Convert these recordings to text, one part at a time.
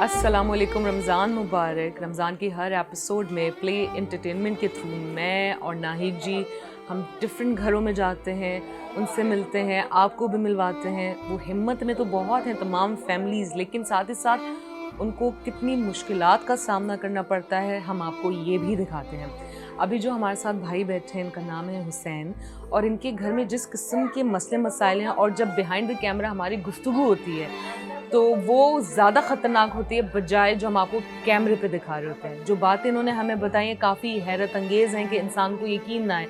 अस्सलामुअलैकुम। रमज़ान मुबारक। रमज़ान की हर एपिसोड में प्ले एंटरटेनमेंट के थ्रू मैं और नाहिद जी हम डिफरेंट घरों में जाते हैं, उनसे मिलते हैं, आपको भी मिलवाते हैं। वो हिम्मत में तो बहुत हैं तमाम फैमिलीज़, लेकिन साथ ही साथ उनको कितनी मुश्किलात का सामना करना पड़ता है हम आपको ये भी दिखाते हैं। अभी जो हमारे साथ भाई बैठे हैं, इनका नाम है हुसैन, और इनके घर में जिस किस्म के मसले मसाइल हैं और जब बिहाइंड द कैमरा हमारी गुफ्तगू होती है तो वो ज़्यादा ख़तरनाक होती है बजाय जो हम आपको कैमरे पे दिखा रहे होते हैं। जो बातें इन्होंने हमें बताई हैं काफ़ी हैरत अंगेज़ हैं कि इंसान को यकीन ना आए।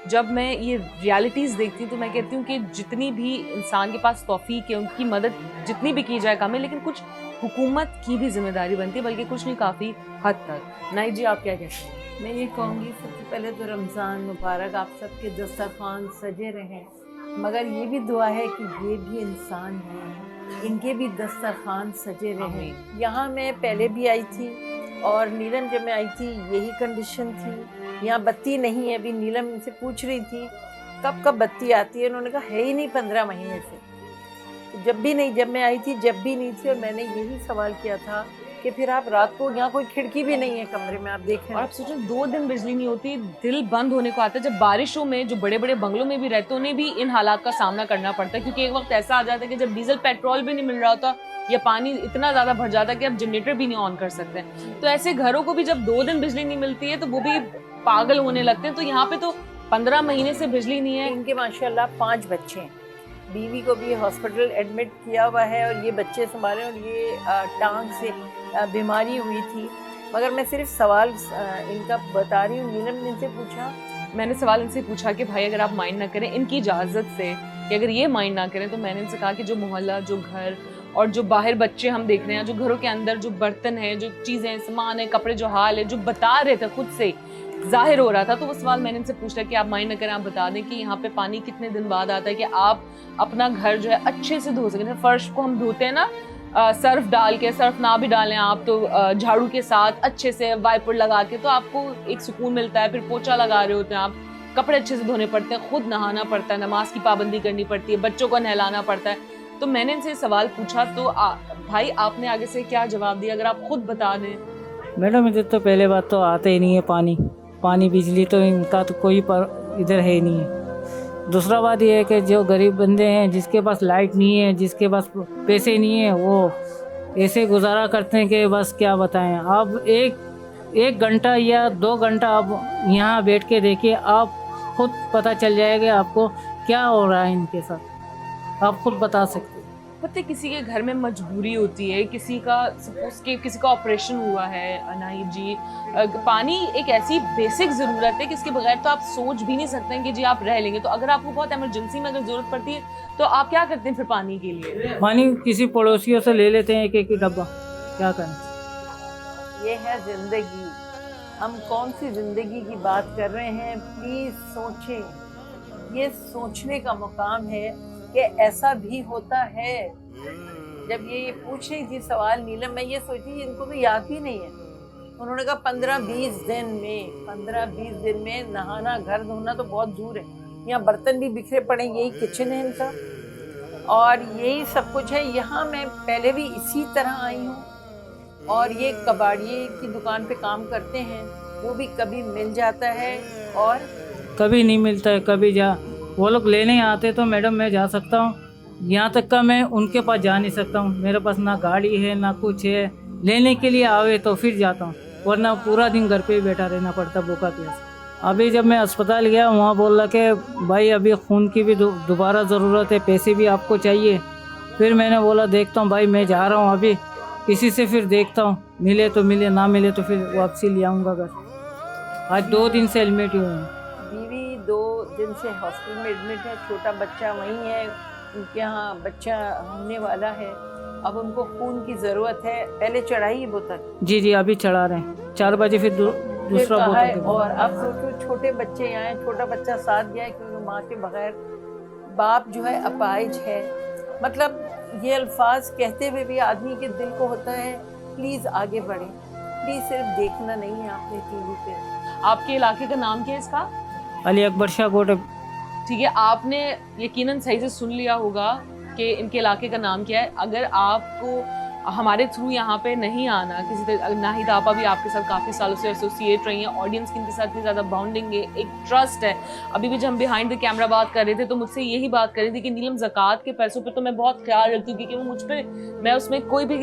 जब मैं ये रियलिटीज़ देखती हूँ तो मैं कहती हूँ कि जितनी भी इंसान के पास तौफ़ीक है उनकी मदद जितनी भी की जाए कम है, लेकिन कुछ हुकूमत की भी जिम्मेदारी बनती है, बल्कि कुछ नहीं काफ़ी हद तक। नाइद जी, आप क्या कहते हैं? मैं ये कहूँगी सबसे पहले तो रमज़ान मुबारक, आप सबके दस्तरखान सजे रहें, मगर ये भी दुआ है कि ये भी इंसान हैं, इनके भी दस्तरखान सजे रहें। यहाँ मैं पहले भी आई थी और नीलम जब मैं आई थी यही कंडीशन थी। यहाँ बत्ती नहीं है। अभी नीलम इनसे पूछ रही थी कब कब बत्ती आती है, उन्होंने कहा है ही नहीं 15 महीने से। जब भी नहीं, जब मैं आई थी जब भी नहीं थी। और मैंने यही सवाल किया था कि फिर आप रात को, यहाँ कोई खिड़की भी नहीं है कमरे में, आप देखें। और आप सोचें 2 दिन बिजली नहीं होती, दिल बंद होने को आता है। जब बारिशों में जो बड़े बड़े बंगलों में भी रहते उन्हें भी इन हालात का सामना करना पड़ता है, क्योंकि एक वक्त ऐसा आ जाता है कि जब डीजल पेट्रोल भी नहीं मिल रहा होता या पानी इतना ज़्यादा भर जाता है कि आप जनरेटर भी नहीं ऑन कर सकते। तो ऐसे घरों को भी जब 2 दिन बिजली नहीं मिलती है तो वो भी पागल होने लगते हैं। तो यहाँ पे तो 15 महीने से बिजली नहीं है। इनके माशाल्लाह 5 बच्चे हैं। बीवी को भी हॉस्पिटल एडमिट किया हुआ है और ये बच्चे संभाले, और ये टांग से बीमारी हुई थी। मगर मैं सिर्फ सवाल इनका बता रही हूँ। नीलम ने इनसे पूछा, मैंने सवाल इनसे पूछा कि भाई अगर आप माइंड ना करें, इनकी इजाज़त से, कि अगर ये माइंड ना करें, तो मैंने इनसे कहा कि जो मोहल्ला, जो घर और जो बाहर बच्चे हम देख रहे हैं, जो घरों के अंदर जो बर्तन हैं, जो चीज़ें, सामान है, कपड़े, जो हाल है, जो बता रहे थे खुद से जाहिर हो रहा था, तो वो सवाल मैंने इनसे पूछा कि आप माइंड न करें, आप बता दें कि यहाँ पे पानी कितने दिन बाद आता है कि आप अपना घर जो है अच्छे से धो सकें। फर्श को हम धोते हैं ना सर्फ डाल के, सर्फ ना भी डालें आप तो झाड़ू के साथ अच्छे से वाइपर लगा के, तो आपको एक सुकून मिलता है। फिर पोछा लगा रहे होते हैं आप, कपड़े अच्छे से धोने पड़ते हैं, खुद नहाना पड़ता है, नमाज की पाबंदी करनी पड़ती है, बच्चों को नहलाना पड़ता है। तो मैंने इनसे सवाल पूछा तो भाई आपने आगे से क्या जवाब दिया, अगर आप खुद बता दें। मैडम इधर तो पहले बात तो आते ही नहीं है पानी बिजली तो इनका तो कोई पर इधर है ही नहीं है। दूसरा बात ये है कि जो गरीब बंदे हैं, जिसके पास लाइट नहीं है, जिसके पास पैसे नहीं है, वो ऐसे गुजारा करते हैं कि बस क्या बताएं। आप एक घंटा या 2 घंटा आप यहाँ बैठ के देखिए, आप खुद पता चल जाएगा आपको क्या हो रहा है इनके साथ, आप खुद बता सकते हैं। पता है किसी के घर में मजबूरी होती है, किसी का सपोज के किसी का ऑपरेशन हुआ है नाहिद जी, पानी एक ऐसी बेसिक ज़रूरत है कि इसके बगैर तो आप सोच भी नहीं सकते हैं कि जी आप रह लेंगे। तो अगर आपको बहुत इमरजेंसी में अगर ज़रूरत पड़ती है तो आप क्या करते हैं फिर पानी के लिए? पानी किसी पड़ोसियों से ले लेते हैं एक डब्बा, क्या करें। ये है ज़िंदगी। हम कौन सी ज़िंदगी की बात कर रहे हैं? प्लीज़ सोचें। ये सोचने का मुकाम है कि ऐसा भी होता है। जब ये पूछ रही थी सवाल नीलम, मैं ये सोची इनको तो याद भी नहीं है। उन्होंने कहा 15-20 दिन में नहाना, घर धोना तो बहुत दूर है। यहाँ बर्तन भी बिखरे पड़े, यही किचन है इनका और यही सब कुछ है। यहाँ मैं पहले भी इसी तरह आई हूँ और ये कबाड़िए की दुकान पे काम करते हैं, वो भी कभी मिल जाता है और कभी नहीं मिलता है। कभी वो लोग लेने आते तो मैडम मैं जा सकता हूँ, यहाँ तक का मैं उनके पास जा नहीं सकता हूँ। मेरे पास ना गाड़ी है ना कुछ है, लेने के लिए आवे तो फिर जाता हूँ, वरना पूरा दिन घर पे ही बैठा रहना पड़ता भूखा प्यासा। अभी जब मैं अस्पताल गया, वहाँ बोला कि भाई अभी खून की भी दोबारा ज़रूरत है, पैसे भी आपको चाहिए। फिर मैंने बोला देखता हूँ भाई, मैं जा रहा हूँ अभी किसी से, फिर देखता हूँ, मिले तो मिले, ना मिले तो फिर वापसी ले आऊँगा घर। आज 2 दिन से एडमिट हुए हैं। बीवी 2 दिन से हॉस्पिटल में एडमिट है, छोटा बच्चा वहीं है, उनके यहाँ बच्चा होने वाला है। अब उनको खून की ज़रूरत है। पहले चढ़ाई बोतल? जी अभी चढ़ा रहे हैं, 4 बजे फिर दूसरा बोतल। और अब सोचो छोटे बच्चे यहाँ हैं, छोटा बच्चा साथ गया है क्योंकि माँ के बगैर बाप जो है अपाहिज है। मतलब ये अल्फाज कहते हुए भी आदमी के दिल को होता है प्लीज़ आगे बढ़ें, प्लीज़ सिर्फ देखना नहीं है आपने टीवी पे। आपके इलाके का नाम क्या है इसका? अली अकबर शाह कोट। ठीक है, आपने यकीनन सही से सुन लिया होगा कि इनके इलाके का नाम क्या है। अगर आपको हमारे थ्रू यहाँ पे नहीं आना किसी तरह। नाहिद आपा भी आपके साथ काफ़ी सालों से एसोसिएट रही हैं, ऑडियंस की इनके साथ इतनी ज़्यादा बॉन्डिंग है, एक ट्रस्ट है। अभी भी जब हम बिहाइंड द कैमरा बात कर रहे थे तो मुझसे यही बात कर रही थी कि नीलम ज़कात के पैसों पे तो मैं बहुत ख्याल रखती हूँ, क्योंकि वो मुझ पर, मैं उसमें कोई भी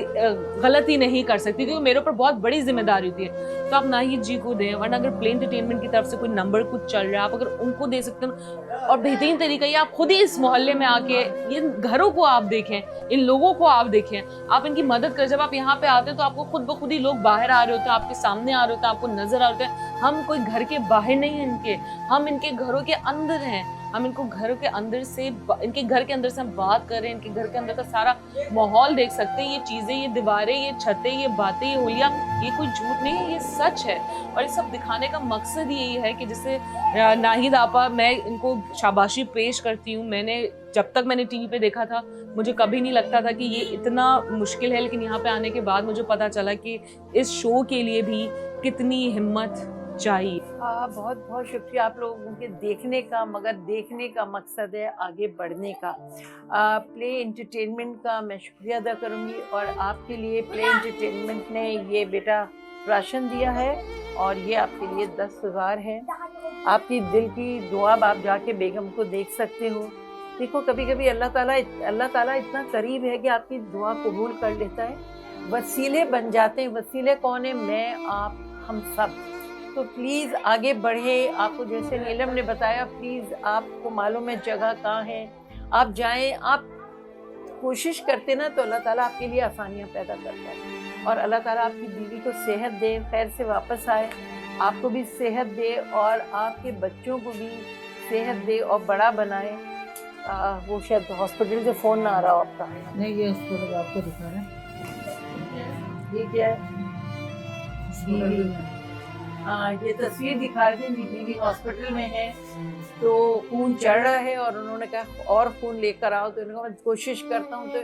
गलती नहीं कर सकती, क्योंकि मेरे ऊपर बहुत बड़ी जिम्मेदारी होती है। तो आप नाहिद जी को दें, वरना अगर प्ले एंटरटेनमेंट की तरफ से कोई नंबर कुछ चल रहा है, आप अगर उनको दे सकते हैं, और बेहतरीन तरीका ये आप खुद ही इस मोहल्ले में आके ये घरों को आप देखें, इन लोगों को आप देखें, आप इनकी मदद करें। जब आप यहाँ पे आते हैं तो आपको खुद ब खुद ही लोग बाहर आ रहे होते हैं, आपके सामने आ रहे होते हैं, आपको नजर आ रहे होते हैं। हम कोई घर के बाहर नहीं हैं इनके, हम इनके घरों के अंदर हैं। हम इनको घरों के अंदर से, इनके घर के अंदर से हम बात कर रहे हैं, इनके घर के अंदर का सारा माहौल देख सकते हैं। ये चीज़ें, ये दीवारें, ये छतें, ये बातें, ये होलियाँ, ये कोई झूठ नहीं है, ये सच है। और ये सब दिखाने का मकसद यही है कि जैसे नाहिद आपा, मैं इनको शाबाशी पेश करती हूँ। जब तक मैंने टीवी पे देखा था, मुझे कभी नहीं लगता था कि ये इतना मुश्किल है, लेकिन यहाँ पे आने के बाद मुझे पता चला कि इस शो के लिए भी कितनी हिम्मत चाहिए। बहुत बहुत शुक्रिया आप लोगों के देखने का, मगर देखने का मकसद है आगे बढ़ने का। प्ले एंटरटेनमेंट का मैं शुक्रिया अदा करूँगी, और आपके लिए प्ले एंटरटेनमेंट ने ये बेटा राशन दिया है, और ये आपके लिए 10,000 है। आपकी दिल की दुआ आप जाके बेगम को देख सकते हो। देखो, कभी कभी अल्लाह ताला इतना करीब है कि आपकी दुआ कबूल कर लेता है। वसीले बन जाते हैं। वसीले कौन है? मैं, आप, हम सब। तो प्लीज़ आगे बढ़े। आपको जैसे नीलम ने बताया, प्लीज़ आपको मालूम है जगह कहाँ है, आप जाएं। आप कोशिश करते ना तो अल्लाह ताला आपके लिए आसानियाँ पैदा करता है, और अल्लाह ताला आपकी बीवी को सेहत दे, खैर से वापस आए, आपको भी सेहत दे, और आपके बच्चों को भी सेहत दे और बड़ा बनाए। वो शायद हॉस्पिटल से फ़ोन ना आ रहा हो आपका? नहीं, ये हॉस्पिटल आपको दिखा रहे हैं। ये क्या है? हाँ, ये तस्वीर दिखा रहे थे, बीबी हॉस्पिटल में है, तो खून चढ़ रहा है, और उन्होंने कहा और खून लेकर आओ। तो उन्होंने कहा मैं कोशिश करता हूँ। तो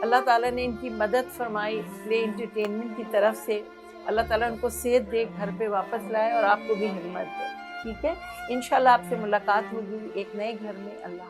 अल्लाह ताला ने इनकी मदद फरमाई प्ले एंटरटेनमेंट की तरफ से। अल्लाह ताला उनको सेहत दे, घर पे वापस लाए, और आपको भी हिम्मत दे। ठीक है, इंशाल्लाह आपसे मुलाकात होगी एक नए घर में। अल्लाह।